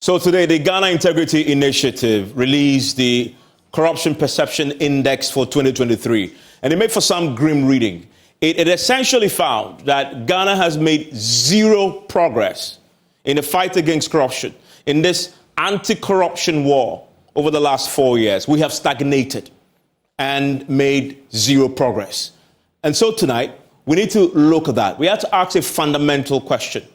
So today, the Ghana Integrity Initiative released the Corruption Perception Index for 2023, and it made for some grim reading. It essentially found that Ghana has made zero progress in the fight against corruption. In this anti-corruption war over the last 4 years, we have stagnated and made zero progress. And so tonight, we need to look at that. We have to ask a fundamental question.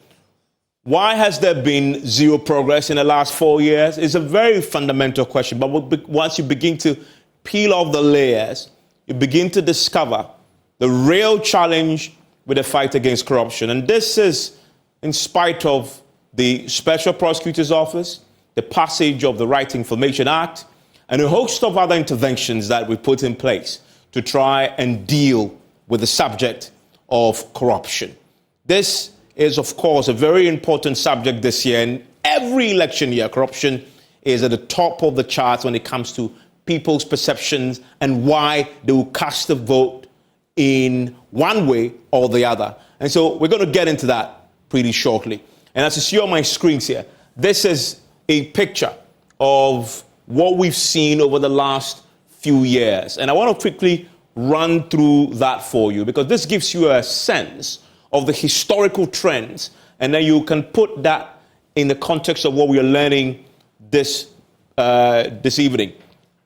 Why has there been zero progress in the last 4 years? It's a very fundamental question. But once you begin to peel off the layers, you begin to discover the real challenge with the fight against corruption. And this is in spite of the Special Prosecutor's Office, the passage of the Right Information Act, and a host of other interventions that we put in place to try and deal with the subject of corruption. This is, of course, a very important subject this year. And every election year, corruption is at the top of the charts when it comes to people's perceptions and why they will cast a vote in one way or the other. And so we're going to get into that pretty shortly. And as you see on my screens here, this is a picture of what we've seen over the last few years. And I want to quickly run through that for you, because this gives you a sense of the historical trends, and then you can put that in the context of what we are learning this evening.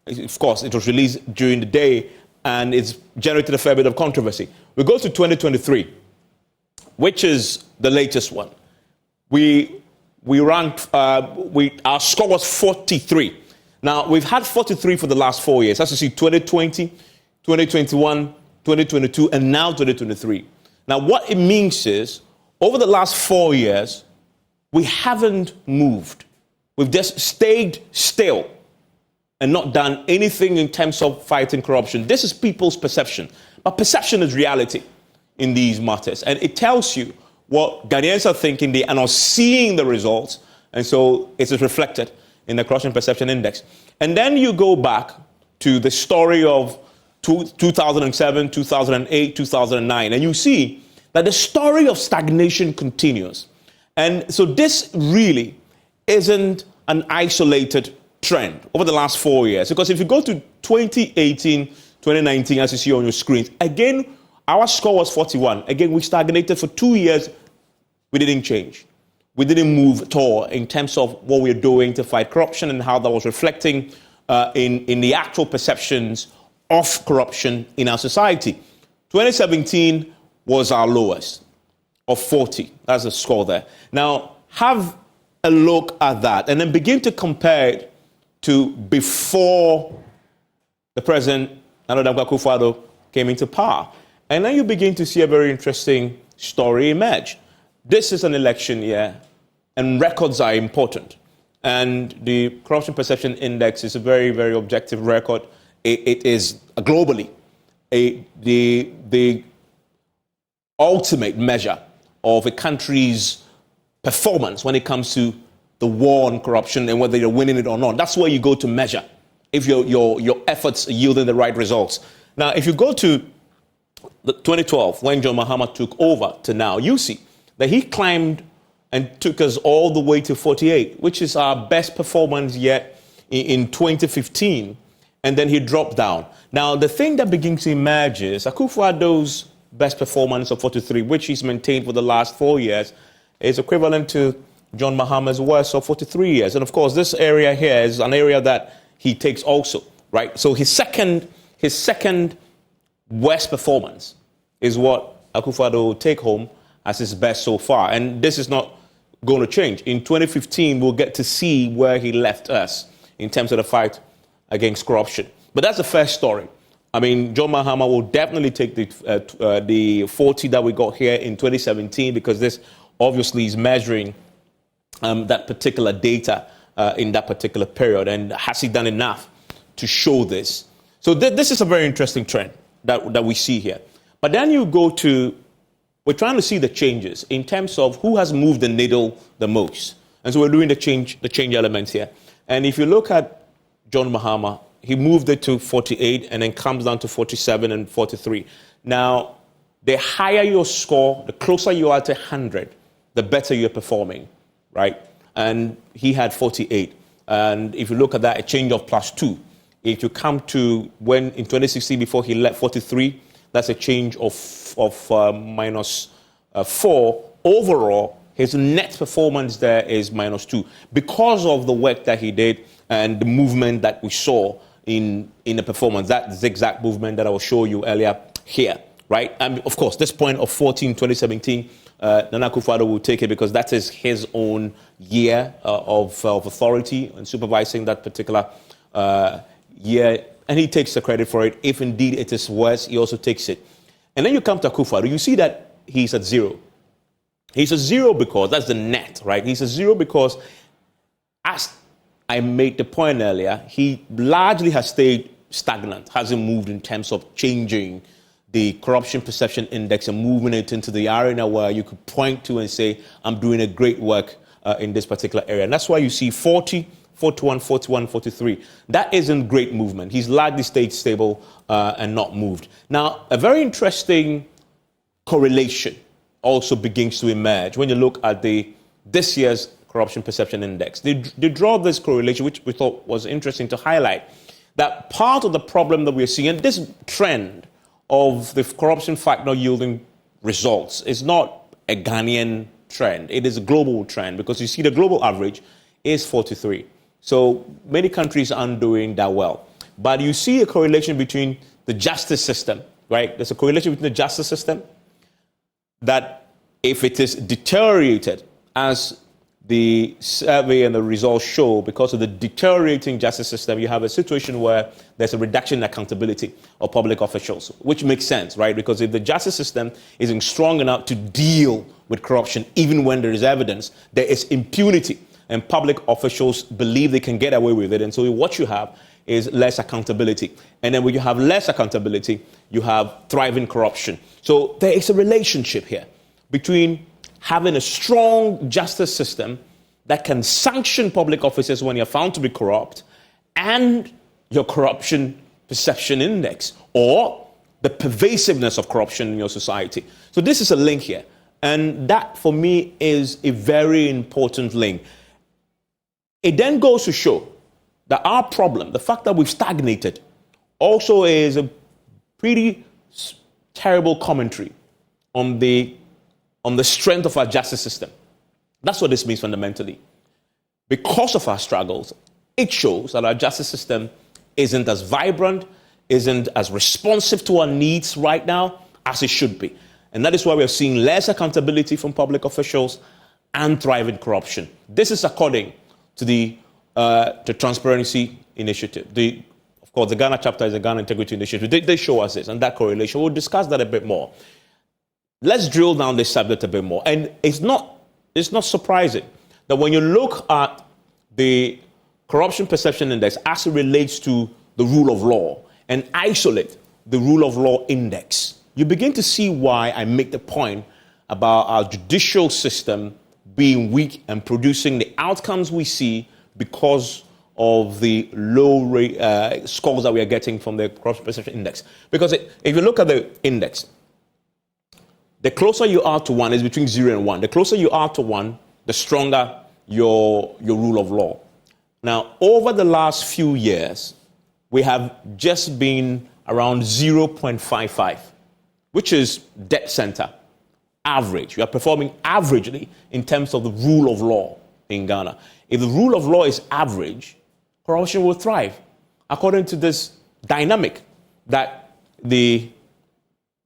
Of course, it was released during the day, and it's generated a fair bit of controversy. We go to 2023, which is the latest one. Our score was 43. Now, we've had 43 for the last 4 years. As you see, 2020, 2021, 2022, and now 2023. Now, what it means is, over the last 4 years, we haven't moved. We've just stayed still and not done anything in terms of fighting corruption. This is people's perception. But perception is reality in these matters. And it tells you what Ghanaians are thinking. They are not seeing the results. And so it is reflected in the Corruption Perception Index. And then you go back to the story of 2007, 2008, 2009, and you see that the story of stagnation continues. And so this really isn't an isolated trend over the last 4 years, because if you go to 2018, 2019, as you see on your screens, again, our score was 41. Again, we stagnated for 2 years. We didn't change. We didn't move at all in terms of what we're doing to fight corruption and how that was reflecting in the actual perceptions of corruption in our society. 2017 was our lowest of 40. That's the score there. Now, have a look at that and then begin to compare it to before the President, Nana Akufo-Addo, came into power. And then you begin to see a very interesting story emerge. This is an election year, and records are important. And the Corruption Perception Index is a very, very objective record. It is globally the ultimate measure of a country's performance when it comes to the war on corruption and whether you're winning it or not. That's where you go to measure if your efforts are yielding the right results. Now, if you go to 2012, when John Mahama took over, to now, you see that he climbed and took us all the way to 48, which is our best performance yet in 2015. And then he dropped down. Now, the thing that begins to emerge is Akufo-Addo's best performance of 43, which he's maintained for the last 4 years, is equivalent to John Mahama's worst of 43 years. And of course, this area here is an area that he takes also, right? So his second worst performance is what Akufo-Addo will take home as his best so far. And this is not going to change. In 2015, we'll get to see where he left us in terms of the fight against corruption. But that's the first story. I mean, John Mahama will definitely take the 40 that we got here in 2017, because this obviously is measuring that particular data in that particular period. And has he done enough to show this? So this is a very interesting trend that we see here. But then you go to, we're trying to see the changes in terms of who has moved the needle the most. And so we're doing the change elements here. And if you look at John Mahama, he moved it to 48 and then comes down to 47 and 43. Now, the higher your score, the closer you are to 100, the better you're performing, right? and he had 48. And if you look at that, a change of +2. If you come to when in 2016 before he left 43, that's a change of -4. Overall, his net performance there is -2 because of the work that he did and the movement that we saw in the performance, that zigzag movement that I will show you earlier here, right? And of course, this point of 14, 2017, Nana Akufo-Addo will take it because that is his own year of authority and supervising that particular year, and he takes the credit for it. If indeed it is worse, he also takes it. And then you come to Akufo-Addo, you see that he's at 0. He's a 0 because, that's the net, right? He's a 0 because, as I made the point earlier, he largely has stayed stagnant, hasn't moved in terms of changing the corruption perception index and moving it into the arena where you could point to and say, I'm doing a great work in this particular area. And that's why you see 40, 41, 41, 43. That isn't great movement. He's largely stayed stable and not moved. Now, a very interesting correlation also begins to emerge when you look at this year's corruption perception index. They draw this correlation, which we thought was interesting to highlight, that part of the problem that we're seeing, and this trend of the corruption fact not yielding results is not a Ghanaian trend. It is a global trend because you see the global average is 43. So many countries aren't doing that well. But you see a correlation between the justice system, right? There's a correlation between the justice system that if it is deteriorated, as the survey and the results show, because of the deteriorating justice system, you have a situation where there's a reduction in accountability of public officials, which makes sense, right? Because if the justice system isn't strong enough to deal with corruption, even when there is evidence, there is impunity, and public officials believe they can get away with it. And so what you have is less accountability. And then when you have less accountability, you have thriving corruption. So there is a relationship here between having a strong justice system that can sanction public officers when you're found to be corrupt and your corruption perception index or the pervasiveness of corruption in your society. So this is a link here. And that, for me, is a very important link. It then goes to show that our problem, the fact that we've stagnated, also is a pretty terrible commentary on the strength of our justice system. That's what this means fundamentally. Because of our struggles, it shows that our justice system isn't as vibrant, isn't as responsive to our needs right now as it should be. And that is why we are seeing less accountability from public officials and thriving corruption. This is according to the Transparency Initiative. Of course, the Ghana chapter is the Ghana Integrity Initiative. They show us this and that correlation. We'll discuss that a bit more. Let's drill down this subject a bit more. And it's not surprising that when you look at the corruption perception index as it relates to the rule of law and isolate the rule of law index, you begin to see why I make the point about our judicial system being weak and producing the outcomes we see because of the low scores that we are getting from the corruption perception index. Because if you look at the index, the closer you are to 1 is between 0 and 1. The closer you are to 1, the stronger your rule of law. Now, over the last few years, we have just been around 0.55, which is dead center, average. We are performing averagely in terms of the rule of law in Ghana. If the rule of law is average, corruption will thrive, according to this dynamic that the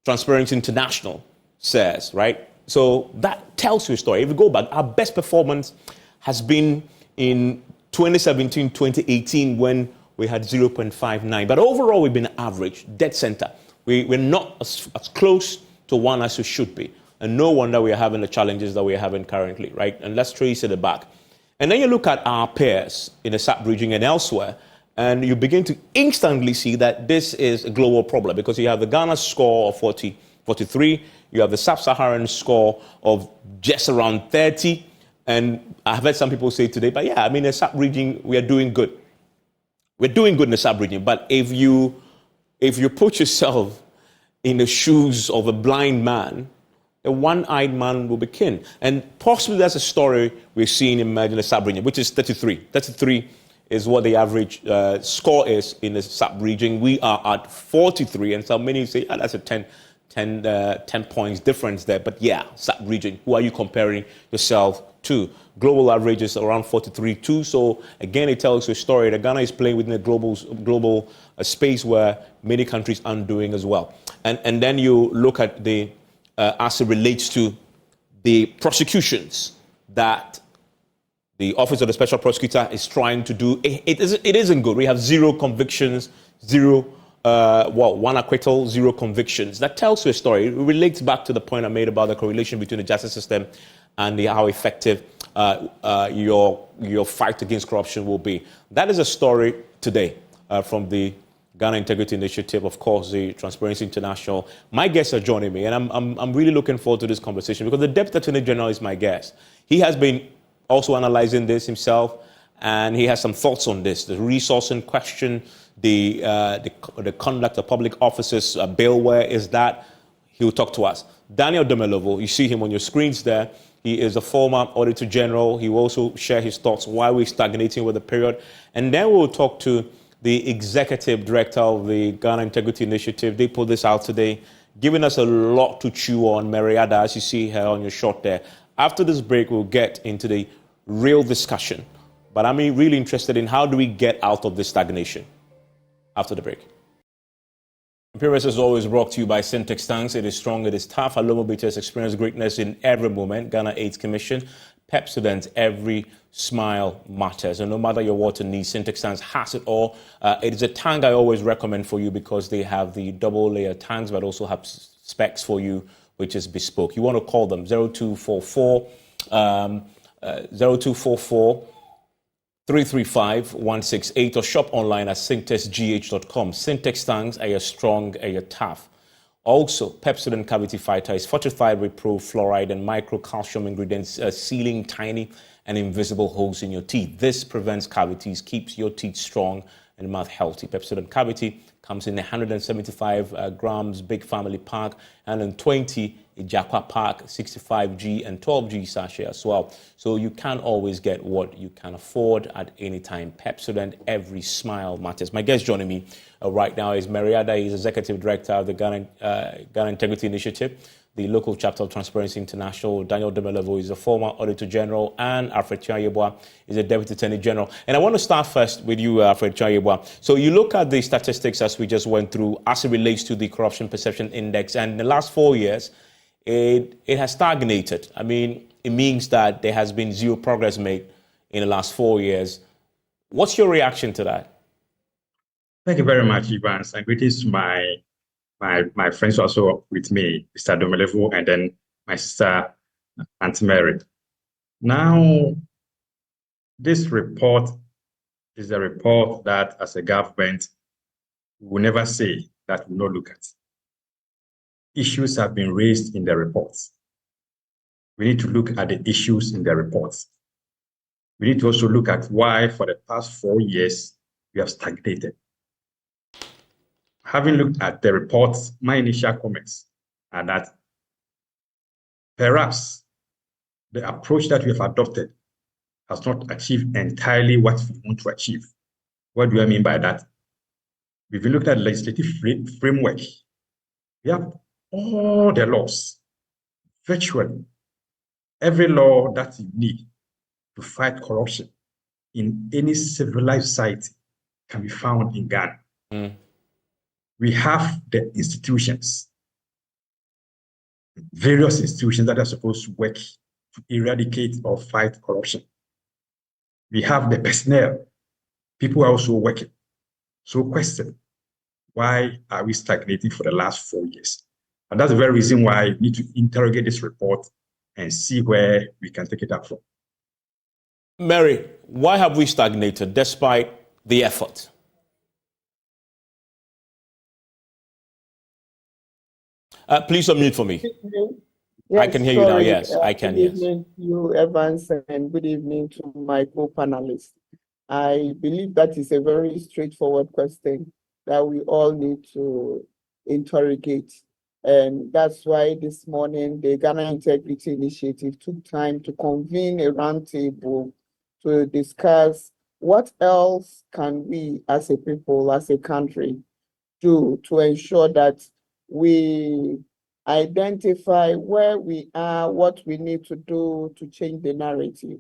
Transparency International says, right? So that tells you a story. If you go back, our best performance has been in 2017, 2018, when we had 0.59. But overall, we've been average, dead center. We're not as close to 1 as we should be. And no wonder we are having the challenges that we are having currently, right? And let's trace it back. And then you look at our peers in the sub-region and elsewhere, and you begin to instantly see that this is a global problem because you have the Ghana score of 43, you have the sub-Saharan score of just around 30, and I've heard some people say today, but yeah, I mean, the sub-region, we are doing good. We're doing good in the sub-region, but if you put yourself in the shoes of a blind man, a one-eyed man will be king. And possibly that's a story we're seeing emerge in the sub-region, which is 33. 33 is what the average score is in the sub-region. We are at 43, and so many say, that's a 10 points difference there. But yeah, sub-region, who are you comparing yourself to? Global average is around 43 too. So again, it tells you a story that Ghana is playing within a global space where many countries aren't doing as well. And then you look at the as it relates to the prosecutions that the Office of the Special Prosecutor is trying to do. It isn't good. We have 0 convictions, 1 acquittal, 0 convictions. That tells you a story. It relates back to the point I made about the correlation between the justice system and how effective your fight against corruption will be. That is a story today from the Ghana Integrity Initiative, of course, the Transparency International. My guests are joining me, and I'm really looking forward to this conversation because the Deputy Attorney General is my guest. He has been also analyzing this himself, and he has some thoughts on this. The resourcing question, the conduct of public officers, bail, where is that? He'll talk to us. Daniel Demelovo, you see him on your screens there. He is a former Auditor General. He will also share his thoughts why we're stagnating with the period. And then we'll talk to the Executive Director of the Ghana Integrity Initiative. They put this out today, giving us a lot to chew on. Mariada, as you see her on your shot there. After this break, we'll get into the real discussion. But I'm really interested in how do we get out of this stagnation after the break. Appearance is always brought to you by Syntex Tanks. It is strong, it is tough. Alomobites experience greatness in every moment. Ghana AIDS Commission. Pepsodent, every smile matters. And no matter your water needs, Syntex Tanks has it all. It is a tank I always recommend for you because they have the double layer tanks, but also have specs for you, which is bespoke. You want to call them 0244 335-168 or shop online at syntexgh.com. Syntex tanks are strong, are tough. Also, Pepsodent Cavity Fighter is fortified with fluoride and microcalcium ingredients, sealing tiny and invisible holes in your teeth. This prevents cavities, keeps your teeth strong and mouth healthy. Pepsodent Cavity comes in 175 grams big family pack, 120 Jaqua pack, 65G and 12G sachet as well. So you can always get what you can afford at any time. Pepsodent, every smile matters. My guest joining me right now is Mariada. He's Executive Director of the Ghana Integrity Initiative, the local chapter of Transparency International. Daniel Demelovo is a former Auditor General, and Alfred Chiayebwa is a Deputy Attorney General. And I want to start first with you, Alfred Chiayebwa. So you look at the statistics as we just went through as it relates to the Corruption Perception Index, and in the last 4 years, it has stagnated. I mean, it means that there has been 0 progress made in the last 4 years. What's your reaction to that? Thank you very much, Evans, and greetings to my friends also with me, Mr. Domelevo, and then my sister, Aunt Mary. Now, this report is a report that, as a government, we will never say that we will not look at. Issues have been raised in the reports. We need to look at the issues in the reports. We need to also look at why, for the past 4 years, we have stagnated. Having looked at the reports, my initial comments are that perhaps the approach that we have adopted has not achieved entirely what we want to achieve. What do I mean by that? If you look at the legislative framework, we have all the laws, virtually every law that you need to fight corruption in any civilized society can be found in Ghana. We have the institutions, various institutions that are supposed to work to eradicate or fight corruption. We have the personnel. People are also working. So question, why are we stagnating for the last 4 years? And that's the very reason why we need to interrogate this report and see where we can take it up from. Mary, why have we stagnated despite the effort? Please unmute for me. Yes, I can hear you now. Yes, I can. Good evening to you, Evans, and good evening to my co-panelists. I believe that is a very straightforward question that we all need to interrogate. And that's why this morning the Ghana Integrity Initiative took time to convene a roundtable to discuss what else can we as a people, as a country, do to ensure that we identify where we are, what we need to do to change the narrative.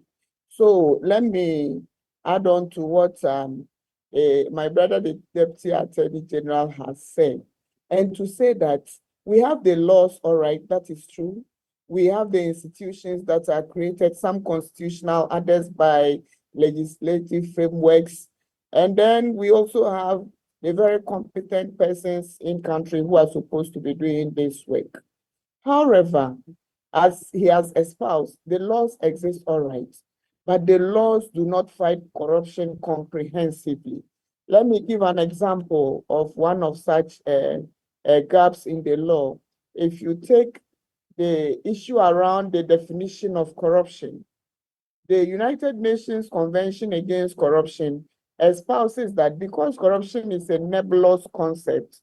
So let me add on to what my brother, the Deputy Attorney General, has said, and to say that we have the laws, all right, that is true. We have the institutions that are created, some constitutional, others by legislative frameworks. And then we also have the very competent persons in country who are supposed to be doing this work. However, as he has espoused, the laws exist, all right, but the laws do not fight corruption comprehensively. Let me give an example of one of such gaps in the law. If you take the issue around the definition of corruption, the United Nations Convention Against Corruption espouses that because corruption is a nebulous concept,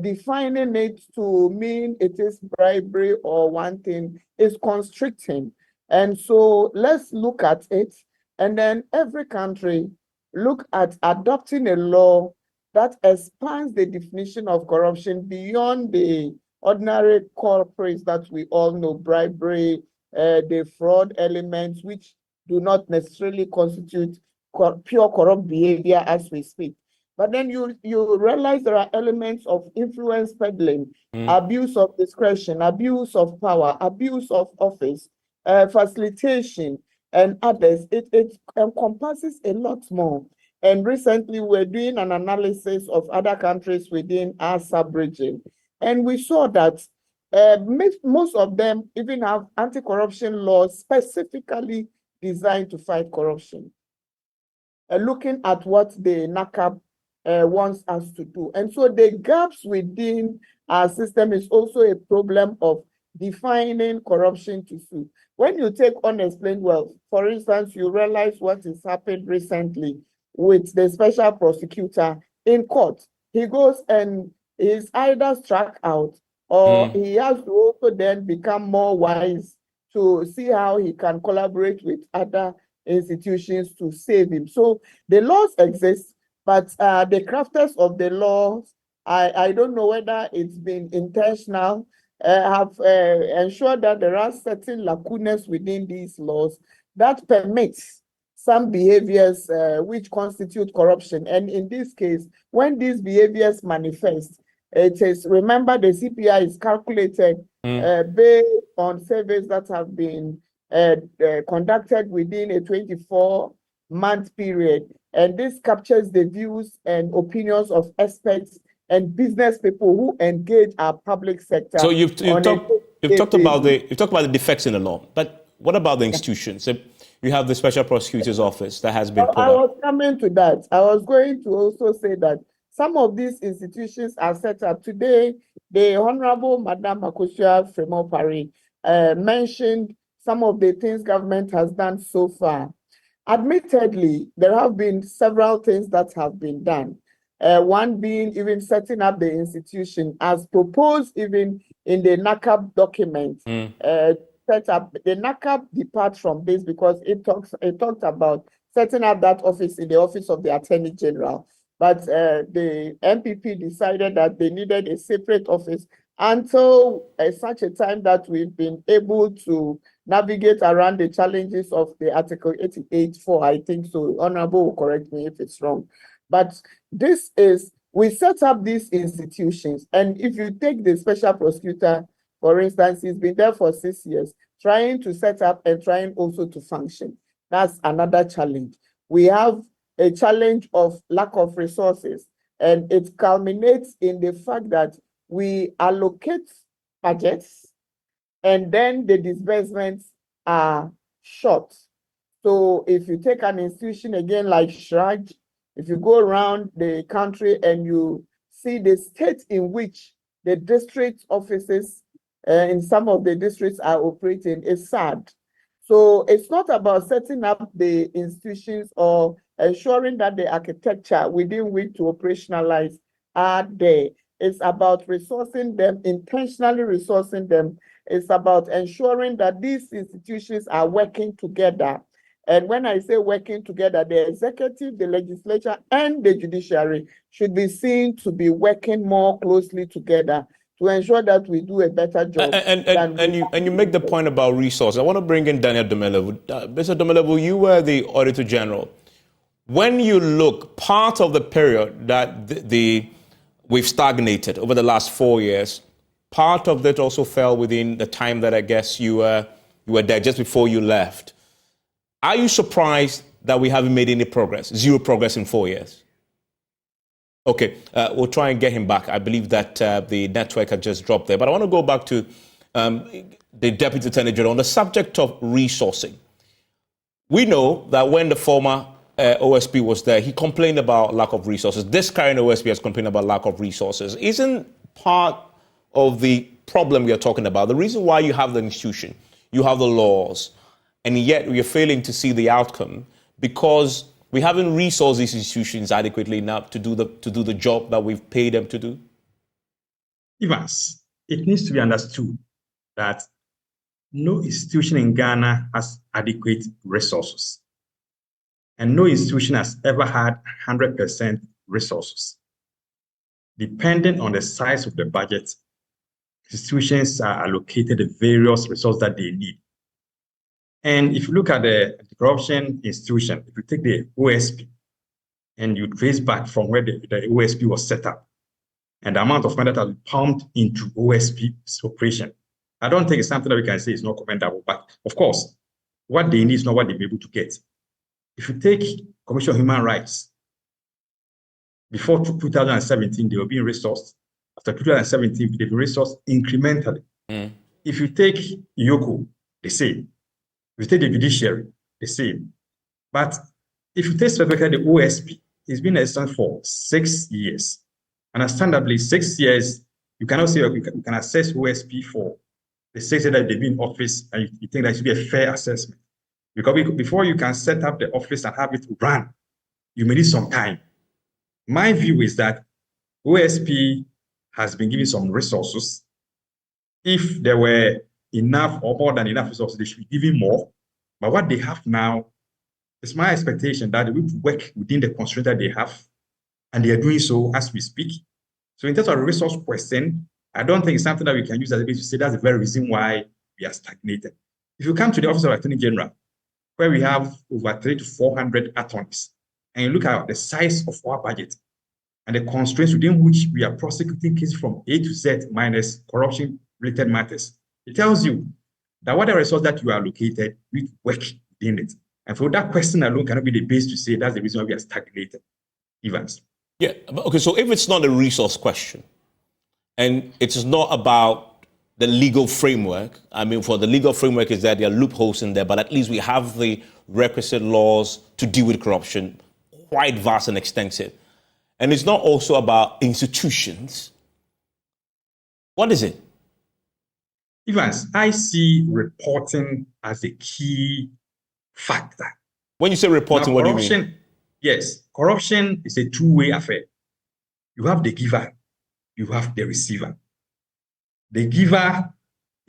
defining it to mean it is bribery or one thing is constricting. And so let's look at it, and then every country look at adopting a law that expands the definition of corruption beyond the ordinary corporates that we all know, bribery, the fraud elements, which do not necessarily constitute pure corrupt behavior as we speak. But then you realize there are elements of influence peddling, abuse of discretion, abuse of power, abuse of office, facilitation, and others. It encompasses a lot more. And recently, we're doing an analysis of other countries within our sub-region. And we saw that most of them even have anti-corruption laws specifically designed to fight corruption. Looking at what the NACAP wants us to do. And so the gaps within our system is also a problem of defining corruption to suit. When you take unexplained wealth, for instance, you realize what has happened recently with the special prosecutor in court. He goes and is either struck out or he has to also then become more wise to see how he can collaborate with other institutions to save him. So the laws exist, but the crafters of the laws, I don't know whether it's been intentional, have ensured that there are certain lacunas within these laws that permits some behaviors which constitute corruption. And in this case, when these behaviors manifest, it is, remember, the CPI is calculated based on surveys that have been conducted within a 24-month period. And this captures the views and opinions of experts and business people who engage our public sector. So you've talked about the defects in the law, but what about the institutions? So you have the Special Prosecutor's Office that has been put up. I was coming to that. I was going to also say that some of these institutions are set up today. The Honorable Madam Akosua Fremopari mentioned some of the things government has done so far. Admittedly, there have been several things that have been done. One being even setting up the institution as proposed even in the NACAP document. Set up the NACAP departs from this because it talked about setting up that office in the office of the Attorney General. But the MPP decided that they needed a separate office until such a time that we've been able to navigate around the challenges of the Article 88.4, I think so. Honorable will correct me if it's wrong. But this is, we set up these institutions. And if you take the special prosecutor, for instance, he's been there for 6 years, trying to set up and trying also to function. That's another challenge. We have a challenge of lack of resources, and it culminates in the fact that we allocate budgets and then the disbursements are short. So if you take an institution again like Shraj, if you go around the country and you see the state in which the district offices in some of the districts are operating, it's sad. So it's not about setting up the institutions or ensuring that the architecture within which to operationalize are there. It's about resourcing them, intentionally resourcing them. It's about ensuring that these institutions are working together. And when I say working together, the executive, the legislature, and the judiciary should be seen to be working more closely together to ensure that we do a better job. And you make the point about resources. I want to bring in Daniel Domelevu. Mr. Domelevu, you were the Auditor General. When you look, part of the period that we've stagnated over the last 4 years, part of that also fell within the time that I guess you were there just before you left. Are you surprised that we haven't made any progress? Zero progress in 4 years? Okay, we'll try and get him back. I believe that the network had just dropped there. But I want to go back to the Deputy Attorney General on the subject of resourcing. We know that when the former OSP was there, he complained about lack of resources. This current OSP has complained about lack of resources. Isn't part of the problem we are talking about the reason why you have the institution, you have the laws, and yet we are failing to see the outcome because we haven't resourced these institutions adequately enough to do the job that we've paid them to do? Evans, it needs to be understood that no institution in Ghana has adequate resources. And no institution has ever had 100% resources. Depending on the size of the budget, institutions are allocated the various resources that they need. And if you look at the corruption institution, if you take the OSP and you trace back from where the OSP was set up and the amount of money that has been pumped into OSP's operation, I don't think it's something that we can say is not commendable. But of course, what they need is not what they'll be able to get. If you take Commission on Human Rights, before 2017, they were being resourced. After 2017, they've been resourced incrementally. If you take Yoko, the same. If you take the Judiciary, the same. But if you take specifically the OSP, it's been in existence for 6 years. Understandably, 6 years, you cannot say you can assess OSP for the 6 years that they've been in office, and you think that should be a fair assessment. Because before you can set up the office and have it run, you may need some time. My view is that OSP has been given some resources. If there were enough or more than enough resources, they should be given more. But what they have now, it's my expectation that they will work within the constraint that they have, and they are doing so as we speak. So in terms of resource question, I don't think it's something that we can use as a basis to say that's the very reason why we are stagnated. If you come to the Office of Attorney General, where we have over 300 to 400 attorneys, and you look at the size of our budget and the constraints within which we are prosecuting cases from A to Z minus corruption-related matters, it tells you that whatever resource that you are allocated, we work within it. And for that question alone cannot be the base to say that's the reason why we are stagnated. Evans. Yeah, okay, so if it's not a resource question, and it's not about the legal framework, I mean, for the legal framework is that there are loopholes in there, but at least we have the requisite laws to deal with corruption, quite vast and extensive. And it's not also about institutions. What is it? Evans, I see reporting as a key factor. When you say reporting, what do you mean? Yes, corruption is a two-way affair. You have the giver, you have the receiver. The giver,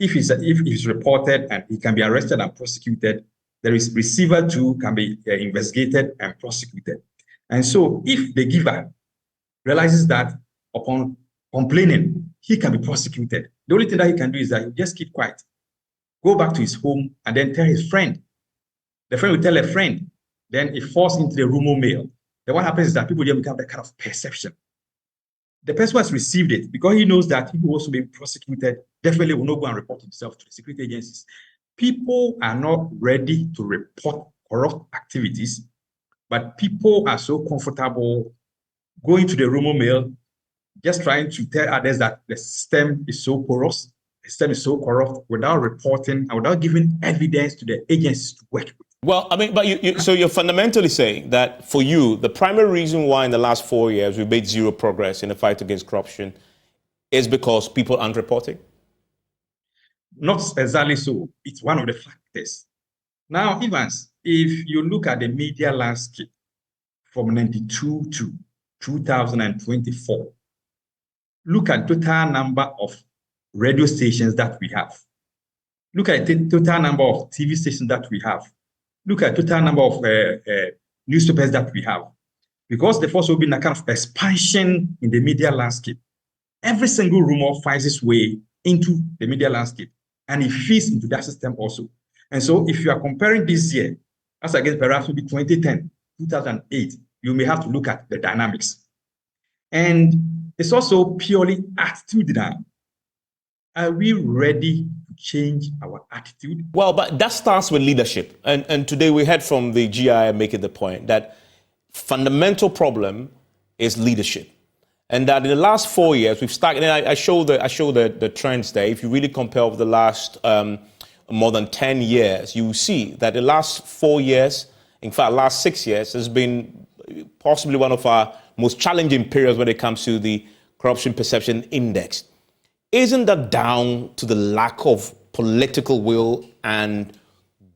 if he's reported and he can be arrested and prosecuted, there is receiver too, can be investigated and prosecuted. And so if the giver realizes that upon complaining, he can be prosecuted, the only thing that he can do is that he just keep quiet, go back to his home and then tell his friend. The friend will tell a friend, then it falls into the rumor mill. Then what happens is that people then become that kind of perception. The person who has received it, because he knows that he will also be prosecuted, definitely will not go and report himself to the security agencies. People are not ready to report corrupt activities, but people are so comfortable going to the rumor mill, just trying to tell others that the system is so porous, the system is so corrupt, without reporting and without giving evidence to the agencies to work with. Well, I mean, but so you're fundamentally saying that for you, the primary reason why in the last 4 years we've made zero progress in the fight against corruption is because people aren't reporting? Not exactly so. It's one of the factors. Now, Evans, if you look at the media landscape from 1992 to 2024, look at total number of radio stations that we have. Look at the total number of TV stations that we have. Look at total number of newspapers that we have. Because there's also been a kind of expansion in the media landscape. Every single rumor finds its way into the media landscape, and it feeds into that system also. And so if you are comparing this year, as against perhaps maybe 2010, 2008, you may have to look at the dynamics. And it's also purely attitudinal. Are we ready to change our attitude? Well, but that starts with leadership. And today we heard from the GI making the point that fundamental problem is leadership. And that in the last 4 years, we've started, and I show the trends there. If you really compare over the last more than 10 years, you see that the last 4 years, in fact, last 6 years, has been possibly one of our most challenging periods when it comes to the Corruption Perception Index. Isn't that down to the lack of political will and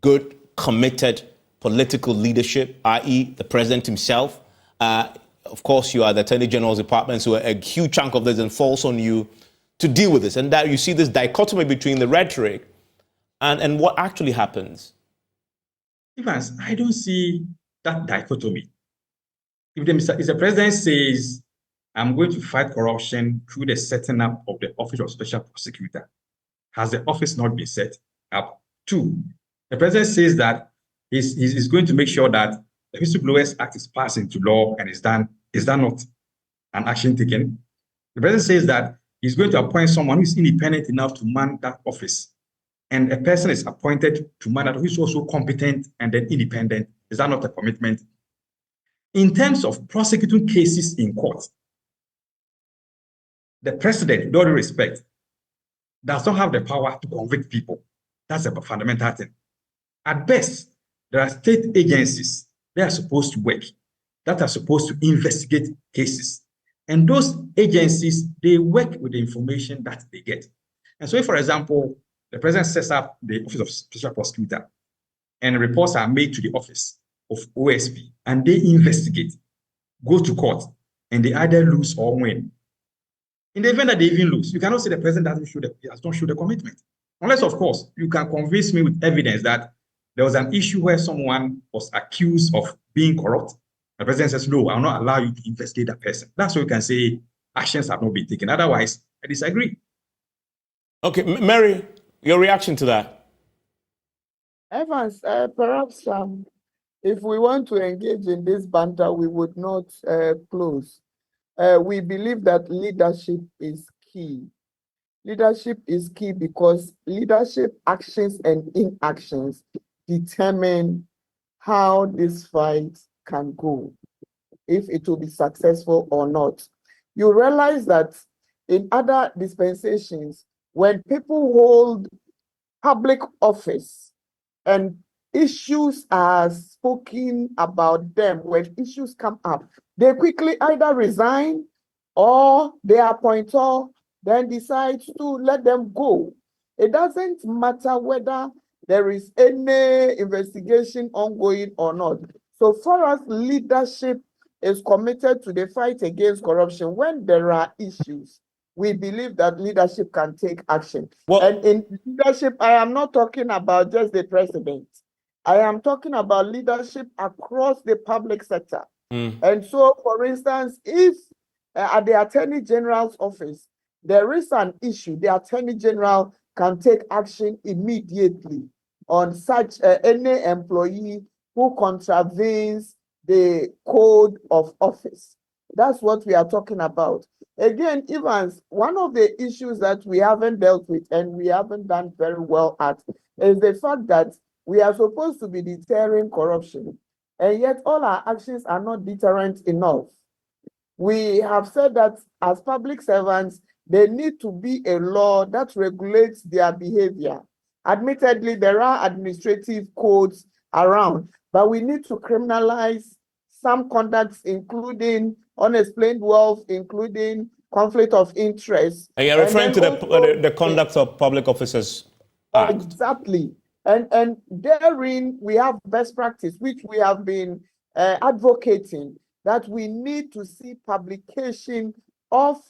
good, committed political leadership, i.e. the president himself? Of course, you are the Attorney General's department, so a huge chunk of this then falls on you to deal with this. And that you see this dichotomy between the rhetoric and what actually happens. Evans, I don't see that dichotomy. If the president says, I'm going to fight corruption through the setting up of the Office of Special Prosecutor, has the office not been set up? 2, the president says that he's going to make sure that the Whistleblowers Act is passed into law and is that not an action taken? The president says that he's going to appoint someone who is independent enough to man that office, and a person is appointed to man that who is also competent and then independent. Is that not a commitment? In terms of prosecuting cases in court, the president, with all due respect, does not have the power to convict people. That's a fundamental thing. At best, there are state agencies that are supposed to work, that are supposed to investigate cases. And those agencies, they work with the information that they get. And so if, for example, the president sets up the Office of Special Prosecutor and reports are made to the office of OSP and they investigate, go to court, and they either lose or win. In the event that they even lose, you cannot say the president has not shown the commitment. Unless, of course, you can convince me with evidence that there was an issue where someone was accused of being corrupt. The president says, no, I will not allow you to investigate that person. That's why you can say actions have not been taken. Otherwise, I disagree. Okay, Mary, your reaction to that? Evans, perhaps if we want to engage in this banter, we would not close. We believe that leadership is key. Leadership is key because leadership actions and inactions determine how this fight can go, if it will be successful or not. You realize that in other dispensations, when people hold public office and issues are spoken about them, when issues come up, they quickly either resign or their appointer then decides to let them go. It doesn't matter whether there is any investigation ongoing or not. So for us, leadership is committed to the fight against corruption. When there are issues, we believe that leadership can take action. Well, and in leadership, I am not talking about just the president. I am talking about leadership across the public sector. And so, for instance, if at the Attorney General's office, there is an issue, the Attorney General can take action immediately on such any employee who contravenes the code of office. That's what we are talking about. Again, Evans, one of the issues that we haven't dealt with and we haven't done very well at is the fact that we are supposed to be deterring corruption, and yet all our actions are not deterrent enough. We have said that as public servants, there need to be a law that regulates their behavior. Admittedly, there are administrative codes around, but we need to criminalize some conducts, including unexplained wealth, including conflict of interest. And you're referring to the Conduct of Public Officers Act. Exactly. And therein, we have best practice, which we have been advocating, that we need to see publication of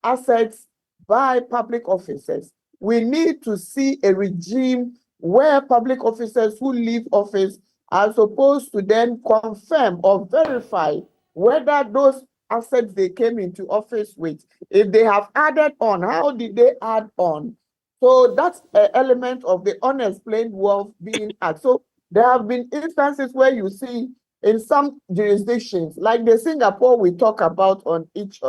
assets by public officers. We need to see a regime where public officers who leave office are supposed to then confirm or verify whether those assets they came into office with, if they have added on, how did they add on? So that's an element of the unexplained wealth being added. So there have been instances where you see in some jurisdictions, like the Singapore we talk about on each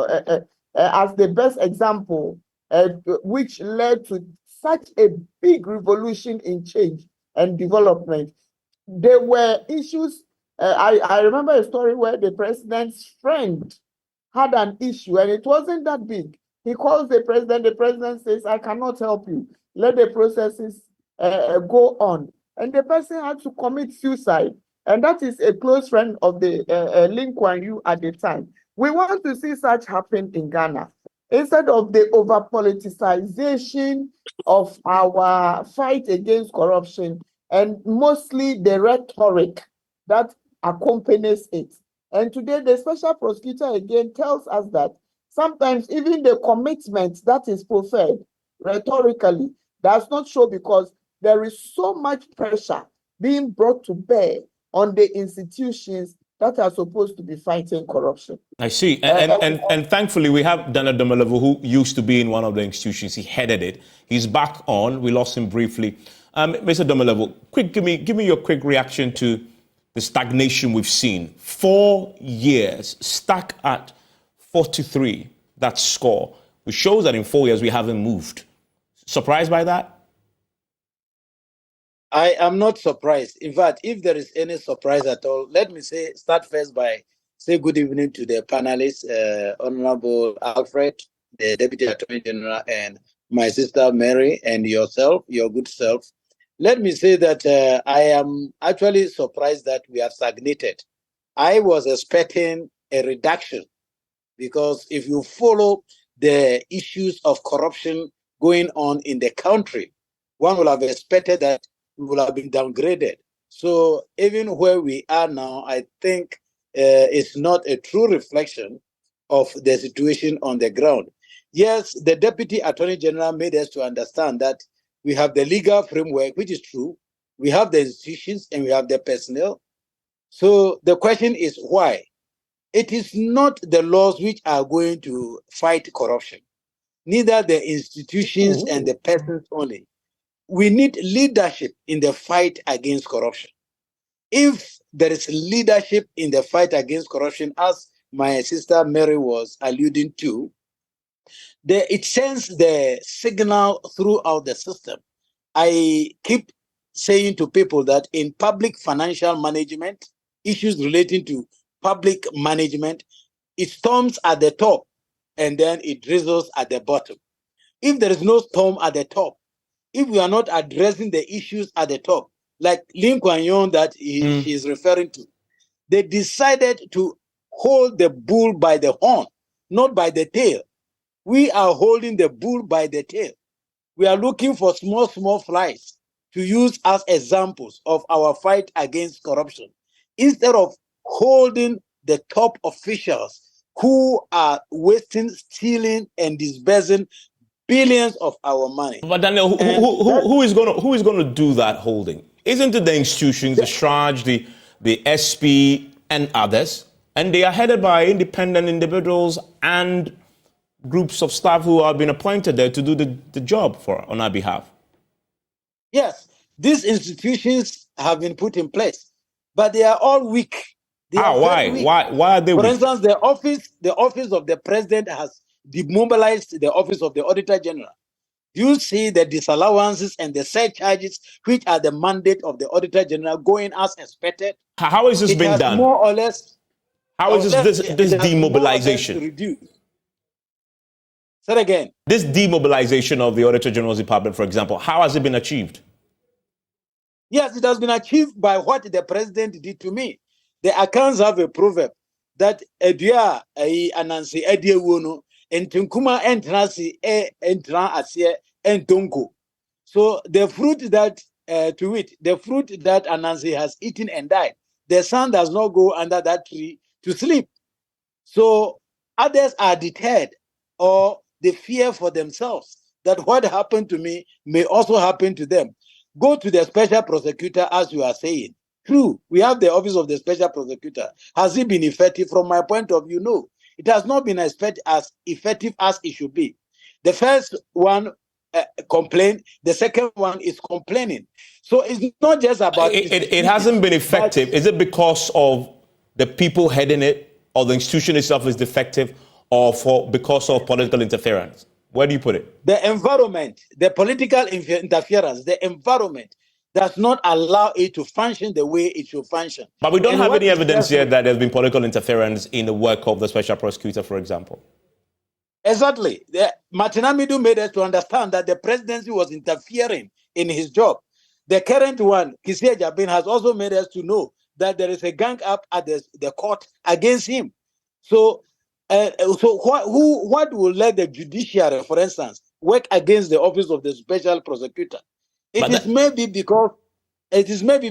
as the best example, which led to such a big revolution in change and development. There were issues. I remember a story where the president's friend had an issue and it wasn't that big. He calls the president says, I cannot help you. Let the processes go on. And the person had to commit suicide. And that is a close friend of the Lee Kuan Yew at the time. We want to see such happen in Ghana. Instead of the over-politicization of our fight against corruption and mostly the rhetoric that accompanies it. And today, the special prosecutor again tells us that sometimes even the commitment that is preferred rhetorically does not show because there is so much pressure being brought to bear on the institutions that are supposed to be fighting corruption. I see. And thankfully, we have Dana Domelevo, who used to be in one of the institutions. He headed it. He's back on. We lost him briefly. Mr. Domelevo, give me your quick reaction to the stagnation we've seen. 4 years stuck at 43, that score, which shows that in 4 years we haven't moved. Surprised by that? I am not surprised. In fact, if there is any surprise at all, let me start first by say good evening to the panelists, Honorable Alfred, the Deputy Attorney General, and my sister Mary, and yourself, your good self. Let me say that I am actually surprised that we have stagnated. I was expecting a reduction because if you follow the issues of corruption going on in the country, one would have expected that we would have been downgraded. So even where we are now, I think it's not a true reflection of the situation on the ground. Yes, the Deputy Attorney General made us to understand that we have the legal framework, which is true. We have the institutions and we have the personnel. So the question is why? It is not the laws which are going to fight corruption, neither the institutions and the persons only. We need leadership in the fight against corruption. If there is leadership in the fight against corruption, as my sister Mary was alluding to, it sends the signal throughout the system. I keep saying to people that in public financial management, issues relating to public management, it storms at the top and then it drizzles at the bottom. If there is no storm at the top, if we are not addressing the issues at the top, like Lee Kuan Yew that she is referring to, they decided to hold the bull by the horn, not by the tail. We are holding the bull by the tail. We are looking for small flies to use as examples of our fight against corruption, instead of holding the top officials who are wasting, stealing, and disbursing billions of our money. But Daniel, who is going to do that holding? Isn't it the institutions, the Shraj, the SP, and others? And they are headed by independent individuals and groups of staff who have been appointed there to do the job on our behalf. Yes, these institutions have been put in place, but they are all weak. Why? Weak. Why are they weak? For instance, the office of the president has demobilized the office of the Auditor General. You see the disallowances and the surcharges, which are the mandate of the Auditor General, going as expected. How is this being done? More or less. How is this demobilization? Reduced. Say it again. This demobilization of the Auditor General's Department, for example, how has it been achieved? Yes, it has been achieved by what the president did to me. The accounts have a proverb that edua anansi ediewono entunkuma entransi entran asie entonko. So the fruit that the fruit that Anansi has eaten and died, the sun does not go under that tree to sleep. So others are deterred, or they fear for themselves that what happened to me may also happen to them. Go to the special prosecutor, as you are saying. True, we have the office of the special prosecutor. Has it been effective? From my point of view, no. It has not been as effective as it should be. The first one complained, the second one is complaining. So it's not just about... It hasn't been effective. Is it because of the people heading it, or the institution itself is defective, or because of political interference? Where do you put it? The environment, the political interference, the environment does not allow it to function the way it should function. But we don't have any evidence yet that there's been political interference in the work of the special prosecutor, for example. Exactly. Martin Amidu made us to understand that the presidency was interfering in his job. The current one, Kisia Jabin, has also made us to know that there is a gang up at the court against him. So what will let the judiciary, for instance, work against the office of the special prosecutor? It is maybe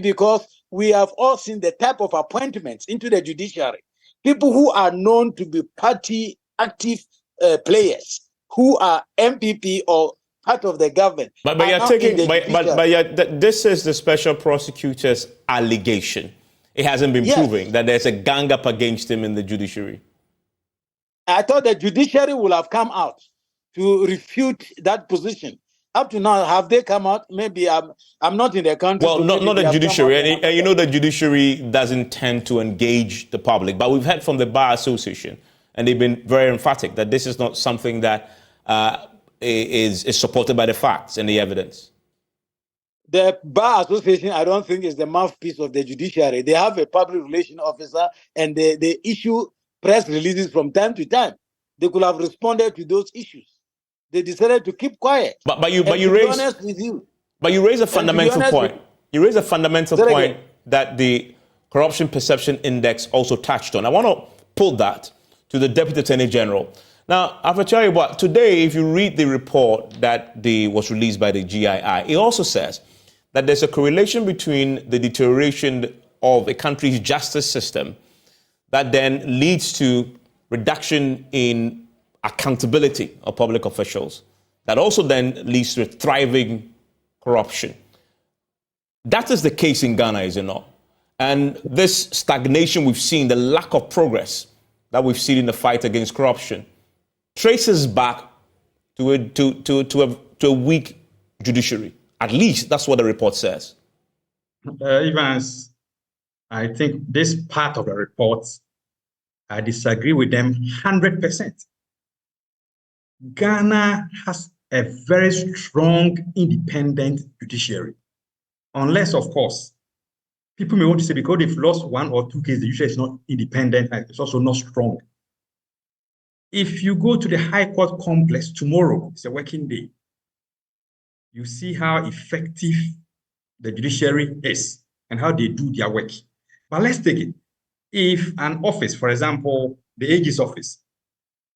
because we have all seen the type of appointments into the judiciary. People who are known to be party active players, who are MPP or part of the government. But this is the special prosecutor's allegation. It hasn't been proven that there's a gang up against him in the judiciary. I thought the judiciary will have come out to refute that position. Up to now, have they come out? Maybe I'm not in the country. Well, not the judiciary. And you know the judiciary doesn't tend to engage the public. But we've heard from the Bar Association, and they've been very emphatic that this is not something that is supported by the facts and the evidence. The Bar Association, I don't think, is the mouthpiece of the judiciary. They have a public relations officer, and they issue press releases from time to time. They could have responded to those issues. They decided to keep quiet. But you raise a fundamental point. You raise a fundamental point that the Corruption Perception Index also touched on. I want to pull that to the Deputy Attorney General. Now, Afachariwa, today, if you read the report that was released by the GII, it also says that there's a correlation between the deterioration of a country's justice system that then leads to reduction in accountability of public officials. That also then leads to thriving corruption. That is the case in Ghana, is it not? And this stagnation we've seen, the lack of progress that we've seen in the fight against corruption, traces back to a weak judiciary. At least that's what the report says. Evans, I think this part of the report, I disagree with them 100%. Ghana has a very strong, independent judiciary. Unless, of course, people may want to say because they've lost one or two cases, the judiciary is not independent and it's also not strong. If you go to the High Court complex tomorrow, it's a working day, you see how effective the judiciary is and how they do their work. But let's take it. If an office, for example, the AG's office,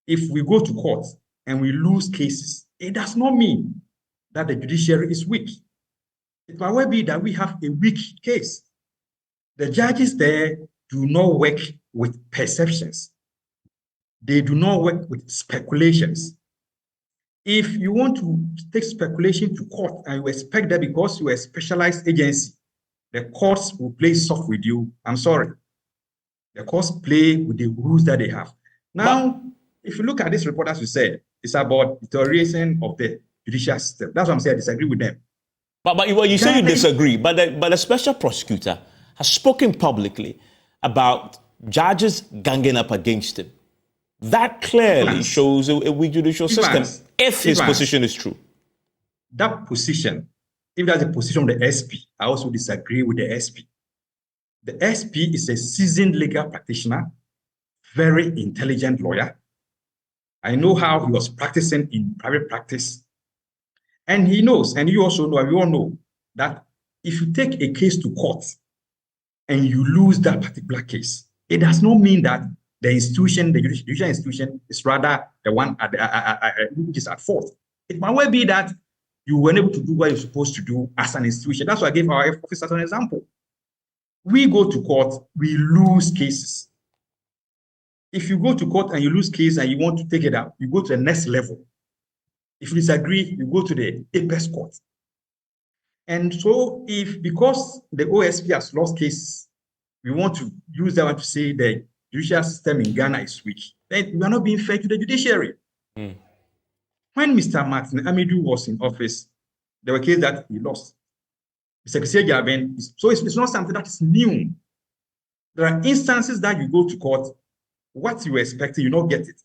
if we go to court and we lose cases, it does not mean that the judiciary is weak. It might well be that we have a weak case. The judges there do not work with perceptions. They do not work with speculations. If you want to take speculation to court and you expect that because you are a specialized agency, the courts will play soft with you, I'm sorry. The courts play with the rules that they have. Now, if you look at this report, as you said, it's about deterioration of the judicial system. That's what I'm saying. I disagree with them. But you say you disagree, but the special prosecutor has spoken publicly about judges ganging up against him. That clearly shows a weak judicial system, if his position is true. That position, if that's the position of the SP, I also disagree with the SP. The SP is a seasoned legal practitioner, very intelligent lawyer. I know how he was practicing in private practice. And he knows, and you also know, and we all know, that if you take a case to court and you lose that particular case, it does not mean that the institution, the judicial institution, is rather the one which is at fault. It might well be that you weren't able to do what you're supposed to do as an institution. That's why I gave our office as an example. We go to court, we lose cases. If you go to court and you lose case and you want to take it up, you go to the next level. If you disagree, you go to the apex court. And so if, because the OSP has lost cases, we want to use that one to say the judicial system in Ghana is weak, then we are not being fair to the judiciary. When Mr. Martin Amidu was in office, there were cases that he lost. So it's not something that is new. There are instances that you go to court, what you were expecting, you don't get it.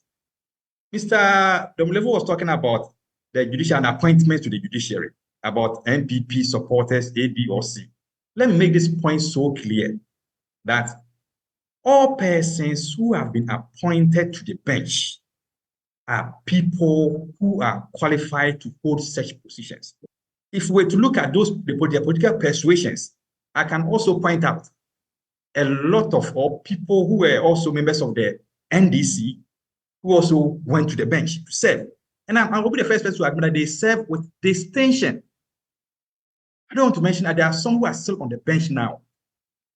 Mr. Domlevo was talking about the judicial and appointments to the judiciary, about MPP supporters, A, B, or C. Let me make this point so clear that all persons who have been appointed to the bench are people who are qualified to hold such positions. If we were to look at those the political persuasions, I can also point out a lot of people who were also members of the NDC who also went to the bench to serve. And I will be the first person to admit that they serve with distinction. I don't want to mention that there are some who are still on the bench now.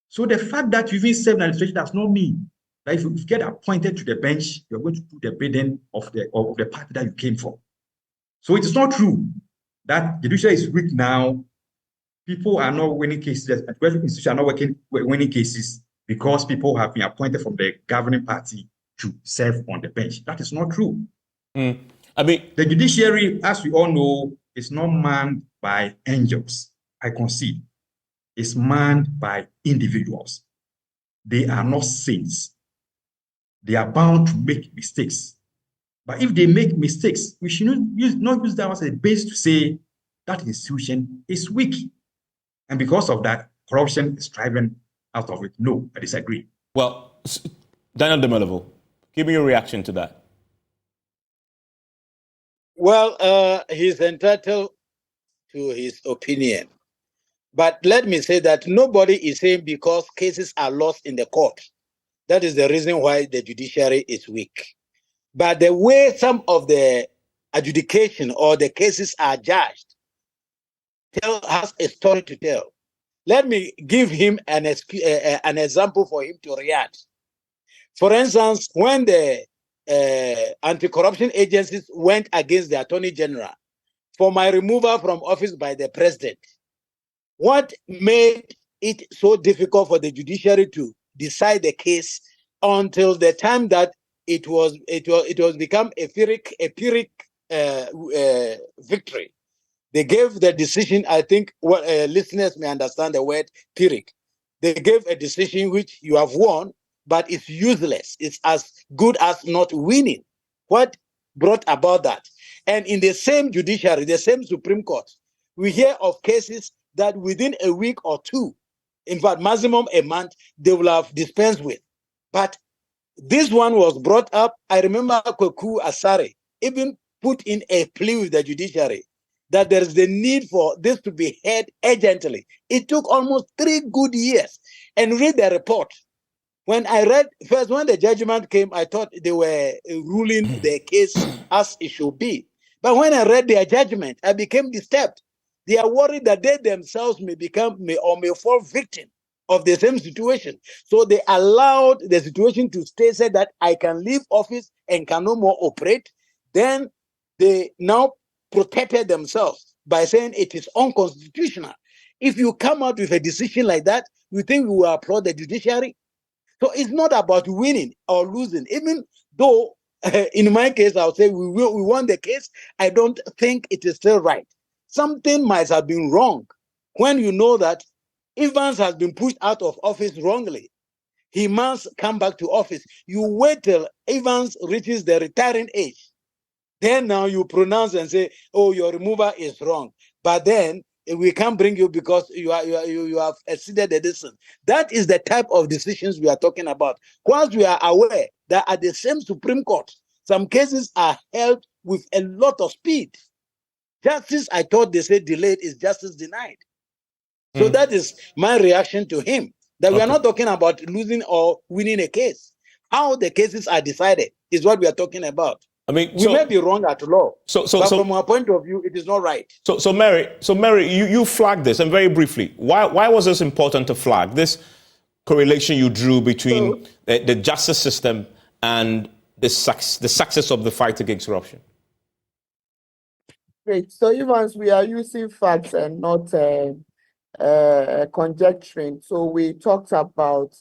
So the fact that you even serve in administration does not mean that if you get appointed to the bench, you're going to do the bidding of the party that you came from. So it is not true that the judiciary is weak now. People are not winning cases, the institutions are not winning cases because people have been appointed from the governing party to serve on the bench. That is not true. I mean, the judiciary, as we all know, is not manned by angels. I concede. It's manned by individuals. They are not saints. They are bound to make mistakes. But if they make mistakes, we should not use that as a base to say that institution is weak. And because of that, corruption is driving out of it. No, I disagree. Well, Daniel Demelevo, give me your reaction to that. Well, he's entitled to his opinion. But let me say that nobody is saying because cases are lost in the court, that is the reason why the judiciary is weak. But the way some of the adjudication or the cases are judged has a story to tell. Let me give him an example for him to react. For instance, when the anti-corruption agencies went against the Attorney General for my removal from office by the president, what made it so difficult for the judiciary to decide the case until the time that it was become a Pyrrhic victory? They gave the decision, I think listeners may understand the word Pyrrhic. They gave a decision which you have won, but it's useless. It's as good as not winning. What brought about that? And in the same judiciary, the same Supreme Court, we hear of cases that within a week or two, in fact, maximum a month, they will have dispensed with. But this one was brought up. I remember Kweku Asare even put in a plea with the judiciary that there is the need for this to be heard urgently. It took almost 3 good years. And read the report. When I read, first when the judgment came, I thought they were ruling the case as it should be. But when I read their judgment, I became disturbed. They are worried that they themselves may fall victim of the same situation. So they allowed the situation to stay, said that I can leave office and can no more operate. Then they now protected themselves by saying it is unconstitutional. If you come out with a decision like that, you think we will applaud the judiciary? So it's not about winning or losing. Even though in my case, I would say we won the case, I don't think it is still right. Something might have been wrong when you know that Evans has been pushed out of office wrongly. He must come back to office. You wait till Evans reaches the retiring age. Then now you pronounce and say, oh, your removal is wrong. But then we can't bring you because you have exceeded the distance. That is the type of decisions we are talking about. Once we are aware that at the same Supreme Court, some cases are held with a lot of speed. Justice, I thought they said delayed is justice denied. So that is my reaction to him. That we are not talking about losing or winning a case. How the cases are decided is what we are talking about. I mean, we may be wrong at law, but from our point of view, it is not right. So Mary, you flagged this, and very briefly, why was this important to flag this correlation you drew between the justice system and the success of the fight against corruption? Great. So, Evans, we are using facts and not conjecturing. So, we talked about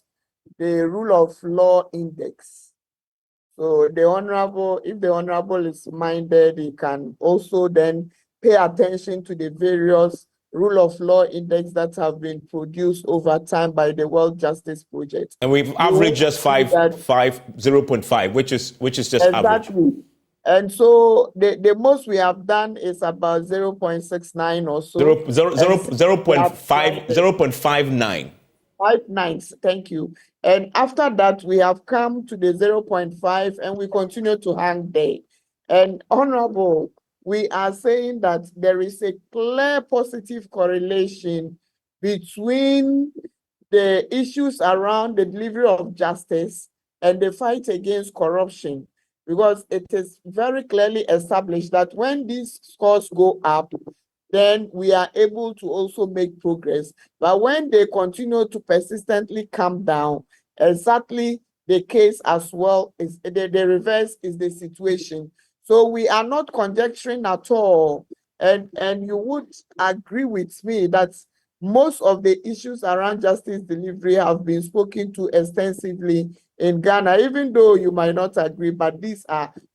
the rule of law index. So, if the Honorable is minded, he can also then pay attention to the various rule of law index that have been produced over time by the World Justice Project. And we've averaged just 0.5, which is just average. Exactly. And so the most we have done is about 0.69 or so. 0.59. 59, thank you. And after that, we have come to the 0.5 and we continue to hang there. And Honorable, we are saying that there is a clear positive correlation between the issues around the delivery of justice and the fight against corruption, because it is very clearly established that when these scores go up, then we are able to also make progress. But when they continue to persistently come down, exactly the case as well is the reverse is the situation. So we are not conjecturing at all. And you would agree with me that most of the issues around justice delivery have been spoken to extensively in Ghana, even though you might not agree, but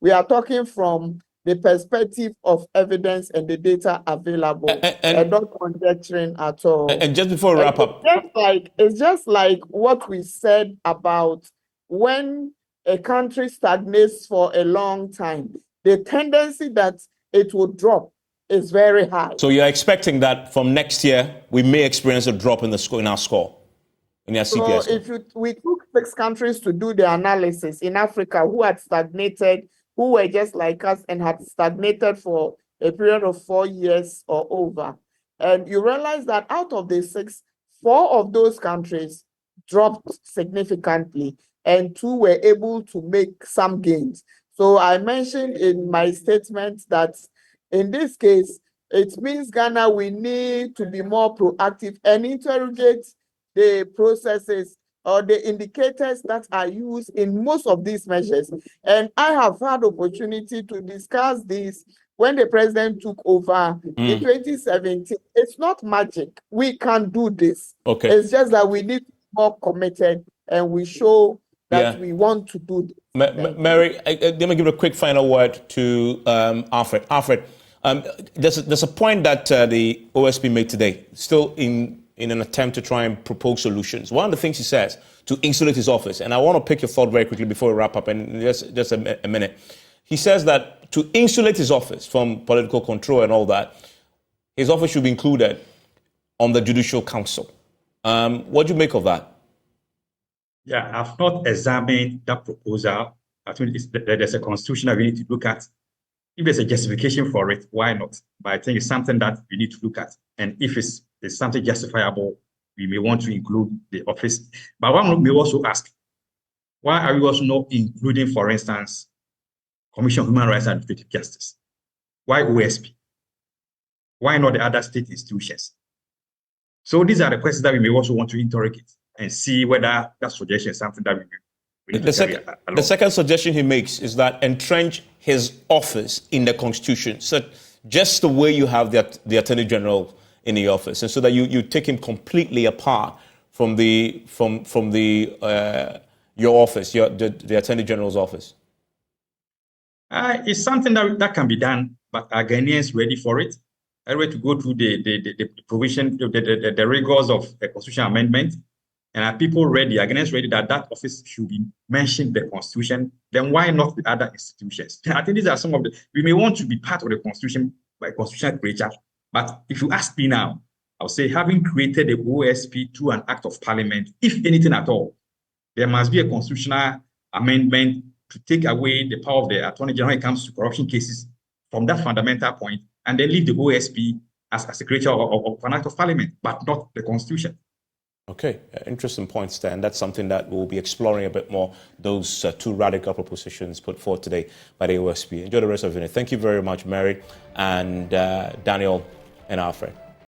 we are talking from the perspective of evidence and the data available, and not conjecturing at all. And just before we wrap up, it's just like what we said about when a country stagnates for a long time, the tendency that it will drop is very high. So you're expecting that from next year we may experience a drop in our score, in our CPS. So we took 6 countries to do the analysis in Africa who had stagnated, who were just like us and had stagnated for a period of 4 years or over. And you realize that out of the 6, 4 of those countries dropped significantly and 2 were able to make some gains. So I mentioned in my statement that in this case, it means Ghana, we need to be more proactive and interrogate the processes or the indicators that are used in most of these measures. And I have had opportunity to discuss this when the president took over in 2017. It's not magic. We can do this. Okay. It's just that we need to be more committed and we show that we want to do this. Mary, let me give a quick final word to Alfred. Alfred, there's a point that the OSP made today, still in an attempt to try and propose solutions. One of the things he says to insulate his office, and I want to pick your thought very quickly before we wrap up, and just a minute. He says that to insulate his office from political control and all that, his office should be included on the Judicial Council. What do you make of that? Yeah, I've not examined that proposal. I think there's a constitution that we need to look at. If there's a justification for it, why not? But I think it's something that we need to look at. And if it's something justifiable, we may want to include the office. But one may also ask, why are we also not including, for instance, Commission on Human Rights and Administrative Justice? Why OSP? Why not the other state institutions? So these are the questions that we may also want to interrogate and see whether that suggestion is something that we need to carry along. The second suggestion he makes is that entrench his office in the Constitution, so just the way you have the Attorney General in the office, and so that you take him completely apart from your office, the Attorney General's office. It's something that can be done, but are Ghanaians ready for it? Are we to go through the provision, the rigors of a constitutional amendment? And are people ready, are Ghanaians ready that office should be mentioned in the Constitution? Then why not the other institutions? I think these are some of we may want to be part of the Constitution by constitutional creature. But if you ask me now, I'll say having created the OSP through an act of parliament, if anything at all, there must be a constitutional amendment to take away the power of the Attorney General when it comes to corruption cases from that fundamental point, and then leave the OSP as a creature of an act of parliament, but not the Constitution. Okay, interesting points there, and that's something that we'll be exploring a bit more, those 2 radical propositions put forth today by the OSP. Enjoy the rest of the day. Thank you very much, Mary and Daniel and Alfred.